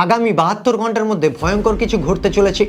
আগামী 72 ঘন্টার মধ্যে ভয়ঙ্কর কিছু ঘটতে চলেছে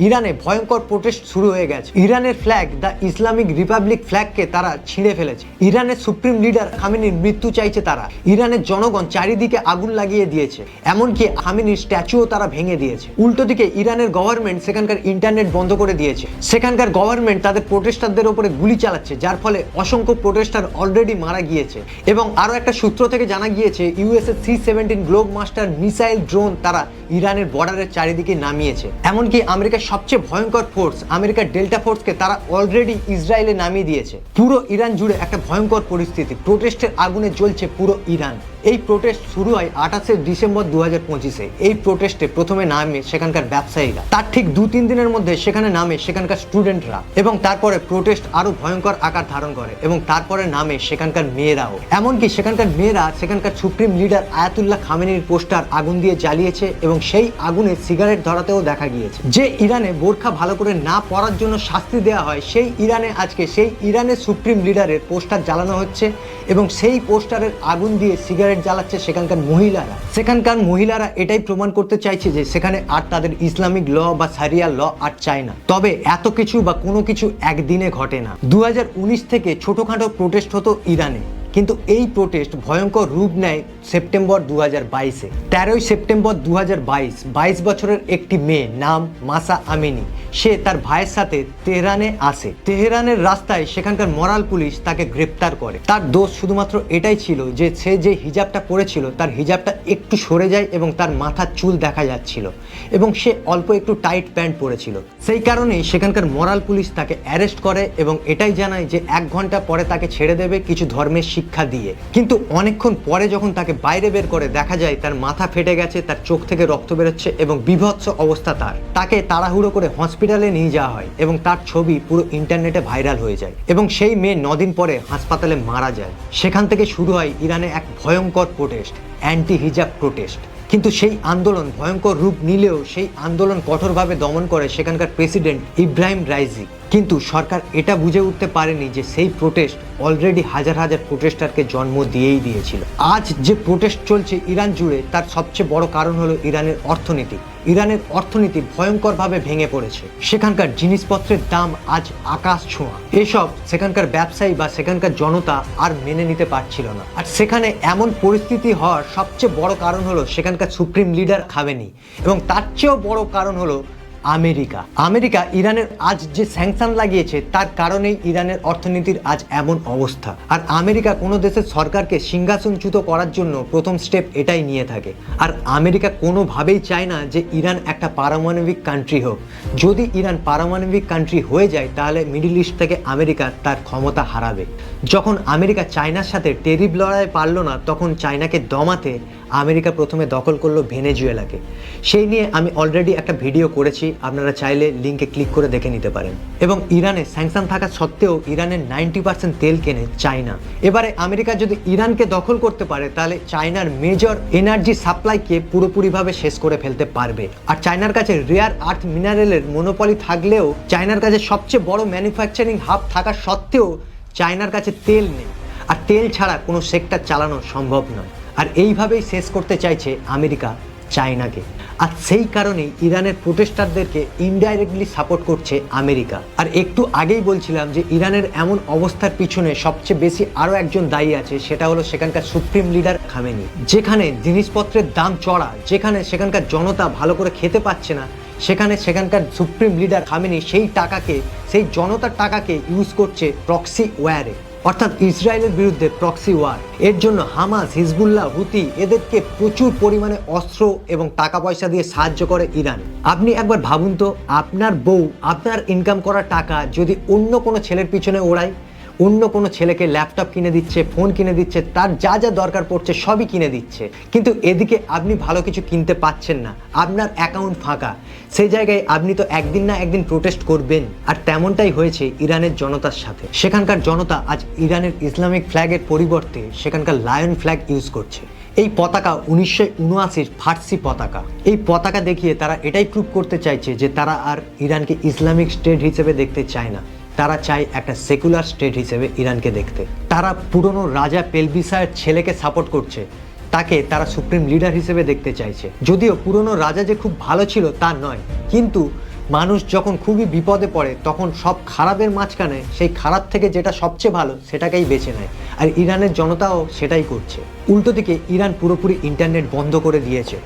ইরানে ভয়ঙ্কর প্রোটেস্ট শুরু হয়ে গেছে। ইরানের ফ্ল্যাগ দ্য ইসলামিক রিপাবলিক ফ্ল্যাগকে তারা ছিঁড়ে ফেলেছে। ইরানের সুপ্রিম লিডার খামেনির মৃত্যু চাইছে তারা। ইরানের জনগণ চারিদিকে আগুন লাগিয়ে দিয়েছে, এমনকি খামেনির স্ট্যাচুও তারা ভেঙে দিয়েছে। উল্টো দিকে ইরানের গভর্নমেন্ট সেখানকার ইন্টারনেট বন্ধ করে দিয়েছে। সেখানকার গভর্নমেন্ট তাদের প্রোটেস্টারদের উপরে গুলি চালাচ্ছে, যার ফলে অসংখ্য প্রোটেস্টার অলরেডি মারা গিয়েছে। এবং আরো একটা সূত্র থেকে জানা গিয়েছে USA C-17 globe master missile drone তারা ইরানের বর্ডারের চারিদিকে নামিয়েছে। এমনকি আমেরিকার সবচেয়ে ভয়ঙ্কর ফোর্স আমেরিকার ডেল্টা ফোর্সকে তারা অলরেডি ইসরায়েলে নামিয়ে দিয়েছে। পুরো ইরান জুড়ে একটা ভয়ঙ্কর পরিস্থিতি, প্রোটেস্টের আগুনে জ্বলছে পুরো ইরান। এই প্রোটেস্ট শুরু হয় 28শে ডিসেম্বর 2025-এ। এই প্রোটেস্টে প্রথমে নামে সেখানকার ব্যবসায়ীরা, তার ঠিক 2-3 দিনের মধ্যে সেখানে নামে সেখানকার স্টুডেন্টরা, এবং তারপরে প্রোটেস্ট আরো ভয়ঙ্কর আকার ধারণ করে এবং তারপরে নামে সেখানকার মেয়েরাও। এমনকি সেখানকার মেয়েরা সেখানকার সুপ্রিম লিডার আয়াতুল্লাহ খামেনির পোস্টার আগুন দিয়ে জ্বালিয়েছে এবং সেই আগুনে সিগারেট ধরাতেও দেখা গিয়েছে। যে ইরানে বোরখা ভালো করে না পরার জন্য শাস্তি দেওয়া হয়, সেই ইরানে আজকে সেই ইরানের সুপ্রিম লিডারের পোস্টার জ্বালানো হচ্ছে এবং সেই পোস্টারের আগুন দিয়ে সিগারেট জ্বালাচ্ছে সেখানকার মহিলারা এটাই প্রমাণ করতে চাইছে যে সেখানে আর তাদের ইসলামিক ল বা সারিয়া ল আর চায় না। তবে এত কিছু বা কোনো কিছু একদিনে ঘটে না। 2019 থেকে ছোটখাটো প্রোটেস্ট হতো ইরানে, কিন্তু এই প্রোটেস্ট ভয়ঙ্কর রূপ নেয় সেপ্টেম্বর 2022-এ। 13ই সেপ্টেম্বর 2022, 22 বছরের একটি মেয়ে নাম মাসা আমিনি, সে তার ভাইয়ের সাথে তেহরানে আসে। তেহরানের রাস্তায় সেখানকার মরাল পুলিশ তাকে গ্রেপ্তার করে। তার দোষ শুধুমাত্র এটাই ছিল যে সে যে হিজাবটা পরেছিল তার হিজাবটা একটু সরে যায় এবং তার মাথার চুল দেখা যাচ্ছিল, এবং সে অল্প একটু টাইট প্যান্ট পরেছিল। সেই কারণেই সেখানকার মরাল পুলিশ তাকে অ্যারেস্ট করে এবং এটাই জানায় যে 1 ঘন্টা পরে তাকে ছেড়ে দেবে কিছু ধর্মের শিক্ষা দিয়ে। কিন্তু অনেকক্ষণ পরে যখন তাকে বাইরে বের করে দেখা যায় তার মাথা ফেটে গেছে, তার চোখ থেকে রক্ত বেরোচ্ছে এবং বিভৎস অবস্থা তাকে তাড়াহুড়ো করে হসপিটালে নিয়ে যাওয়া হয় এবং তার ছবি পুরো ইন্টারনেটে ভাইরাল হয়ে যায় এবং সেই মেয়ে 9 দিন পরে হাসপাতালে মারা যায়। সেখান থেকে শুরু হয় ইরানে এক ভয়ঙ্কর প্রোটেস্ট, অ্যান্টি হিজাব প্রোটেস্ট। কিন্তু সেই আন্দোলন ভয়ঙ্কর রূপ নিলেও সেই আন্দোলন কঠোরভাবে দমন করে সেখানকার প্রেসিডেন্ট ইব্রাহিম রাইজি। কিন্তু সরকার এটা বুঝে উঠতে পারেনি যে সেই প্রোটেস্ট অলরেডি হাজার হাজার প্রোটেস্টারকে জন্ম দিয়েই দিয়েছিল। আজ যে প্রোটেস্ট চলছে ইরান জুড়ে তার সবচেয়ে বড় কারণ হলো ইরানের অর্থনীতি। ইরানের অর্থনীতি ভয়ঙ্করভাবে ভেঙে পড়েছে। সেখানকার জিনিসপত্রের দাম আজ আকাশ ছোঁয়া। এসব সেখানকার ব্যবসায়ী বা সেখানকার জনতা আর মেনে নিতে পারছিল না। আর সেখানে এমন পরিস্থিতি হওয়ার সবচেয়ে বড় কারণ হলো সেখানকার সুপ্রিম লিডার খামেনি, এবং তার চেয়েও বড় কারণ হলো আমেরিকা ইরানের আজ যে স্যাংশন লাগিয়েছে তার কারণেই ইরানের অর্থনীতির আজ এমন অবস্থা। আর আমেরিকা কোনো দেশের সরকারকে সিংহাসনচ্যুত করার জন্য প্রথম স্টেপ এটাই নিয়ে থাকে। আর আমেরিকা কোনোভাবেই চায় না যে ইরান একটা পারমাণবিক কান্ট্রি হোক। যদি ইরান পারমাণবিক কান্ট্রি হয়ে যায় তাহলে মিডল ইস্ট থেকে আমেরিকা তার ক্ষমতা হারাবে। যখন আমেরিকা চায়নার সাথে টেরিফ লড়াই পারলো না, তখন চায়নাকে দমাতে আমেরিকা প্রথমে দখল করলো ভেনেজুয়েলাকে। সেই নিয়ে আমি অলরেডি একটা ভিডিও করেছি, আপনারা চাইলে লিঙ্কে ক্লিক করে দেখে নিতে পারেন। এবং ইরানে স্যাংশন থাকা সত্ত্বেও ইরানের 90% তেল কেনে চায়না। এবারে আমেরিকা যদি ইরানকে দখল করতে পারে তাহলে চায়নার মেজর এনার্জি সাপ্লাইকে পুরোপুরিভাবে শেষ করে ফেলতে পারবে। আর চায়নার কাছে রেয়ার আর্থ মিনারেলের মনোপলি থাকলেও, চায়নার কাছে সবচেয়ে বড় ম্যানুফ্যাকচারিং হাব থাকা সত্ত্বেও চায়নার কাছে তেল নেই। আর তেল ছাড়া কোনো সেক্টর চালানো সম্ভব নয়। আর এইভাবেই শেষ করতে চাইছে আমেরিকা চায়নাকে। আর সেই কারণেই ইরানের প্রোটেস্টারদেরকে ইনডাইরেক্টলি সাপোর্ট করছে আমেরিকা। আর একটু আগেই বলছিলাম যে ইরানের এমন অবস্থার পিছনে সবচেয়ে বেশি আরও একজন দায়ী আছে, সেটা হলো সেখানকার সুপ্রিম লিডার খামেনি। যেখানে জিনিসপত্রের দাম চড়া, যেখানে সেখানকার জনতা ভালো করে খেতে পাচ্ছে না, সেখানে সেখানকার সুপ্রিম লিডার খামেনি সেই টাকাকে, সেই জনতার টাকাকে ইউজ করছে প্রক্সি ওয়ারে, অর্থাৎ ইসরায়েলের বিরুদ্ধে প্রক্সি ওয়ার। এর জন্য হামাস, হিজবুল্লাহ, হুতি এদেরকে প্রচুর পরিমাণে অস্ত্র এবং টাকা পয়সা দিয়ে সাহায্য করে ইরান। আপনি একবার ভাবুন তো, আপনার বউ আপনার ইনকাম করা টাকা যদি অন্য কোনো ছেলের পিছনে ওড়ায়, অন্য কোনো ছেলেকে ল্যাপটপ কিনে দিচ্ছে, ফোন কিনে দিচ্ছে, তার যা যা দরকার পড়ছে সবই কিনে দিচ্ছে, কিন্তু এদিকে আপনি ভালো কিছু কিনতে পাচ্ছেন না, আপনার অ্যাকাউন্ট ফাঁকা। সেই জায়গায় আপনি তো একদিন না একদিন প্রোটেস্ট করবেন। আর তেমনটাই হয়েছে ইরানের জনতার সাথে। সেখানকার জনতা আজ ইরানের ইসলামিক ফ্ল্যাগের পরিবর্তে সেখানকার লায়ন ফ্ল্যাগ ইউজ করছে। এই পতাকা 1979 ফার্সি পতাকা। এই পতাকা দেখিয়ে তারা এটাই প্রুভ করতে চাইছে যে তারা আর ইরানকে ইসলামিক স্টেট হিসেবে দেখতে চায় না, তারা চায় একটা সেকুলার স্টেট হিসেবে ইরানকে দেখতে। তারা পুরনো রাজা পেলবিসায়ের ছেলেকে সাপোর্ট করছে, তাকে তারা সুপ্রিম লিডার হিসেবে দেখতে চাইছে। যদিও পুরনো রাজা যে খুব ভালো ছিল তা নয়, কিন্তু মানুষ যখন খুবই বিপদে পড়ে তখন সব খারাপের মাঝখানে সেই খারাপ থেকে যেটা সবচেয়ে ভালো সেটাকেই বেছে নেয়, আর ইরানের জনতাও সেটাই করছে। উল্টো দিকে ইরান পুরোপুরি ইন্টারনেট বন্ধ করে দিয়েছে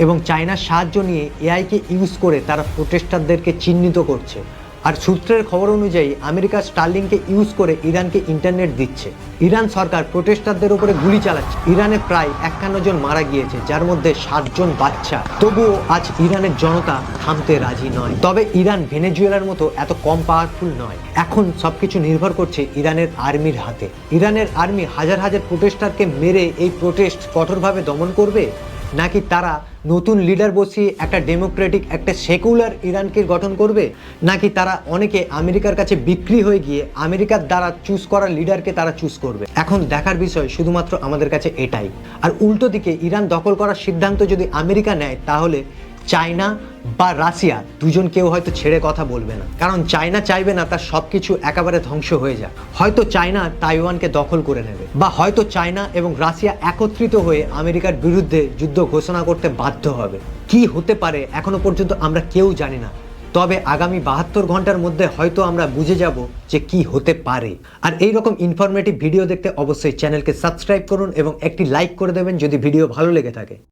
এবং চায়নার সাহায্য নিয়ে এআইকে ইউজ করে তারা প্রোটেস্টারদেরকে চিহ্নিত করছে। আর সূত্রের খবর অনুযায়ী আমেরিকা স্টারলিংকে ইউজ করে ইরানকে ইন্টারনেট দিচ্ছে। ইরান সরকার প্রোটেস্টারদের উপরে গুলি চালাচ্ছে। ইরানে প্রায় 51 জন মারা গিয়েছে, যার মধ্যে 7 জন বাচ্চা। তবুও আজ ইরানের জনতা থামতে রাজি নয়। তবে ইরান ভেনেজুয়েলার মতো এত কম পাওয়ারফুল নয়। এখন সবকিছু নির্ভর করছে ইরানের আর্মির হাতে। ইরানের আর্মি হাজার হাজার প্রোটেস্টারকে মেরে এই প্রোটেস্ট কঠোরভাবে দমন করবে, নাকি তারা নতুন লিডার বসিয়ে একটা ডেমোক্রেটিক, একটা সেকুলার ইরানকে গঠন করবে, নাকি তারা অনেকে আমেরিকার কাছে বিক্রি হয়ে গিয়ে আমেরিকার দ্বারা চুজ করা লিডারকে তারা চুজ করবে। এখন দেখার বিষয় শুধুমাত্র আমাদের কাছে এটাই। আর উল্টো দিকে ইরান দখল করার সিদ্ধান্ত যদি আমেরিকা নেয়, তাহলে চায়না বা রাশিয়া দুজন কেউ হয়তো ছেড়ে কথা বলবে না, কারণ চায়না চাইবে না তার সব কিছু একেবারে ধ্বংস হয়ে যাক। হয়তো চায়না তাইওয়ানকে দখল করে নেবে, বা হয়তো চায়না এবং রাশিয়া একত্রিত হয়ে আমেরিকার বিরুদ্ধে যুদ্ধ ঘোষণা করতে বাধ্য হবে। কি হতে পারে এখনো পর্যন্ত আমরা কেউ জানি না, তবে আগামী 72 ঘন্টার মধ্যে হয়তো আমরা বুঝে যাব যে কি হতে পারে। আর এই রকম ইনফরমেটিভ ভিডিও দেখতে অবশ্যই চ্যানেলকে সাবস্ক্রাইব করুন এবং একটি লাইক করে দেবেন যদি ভিডিও ভালো লেগে থাকে।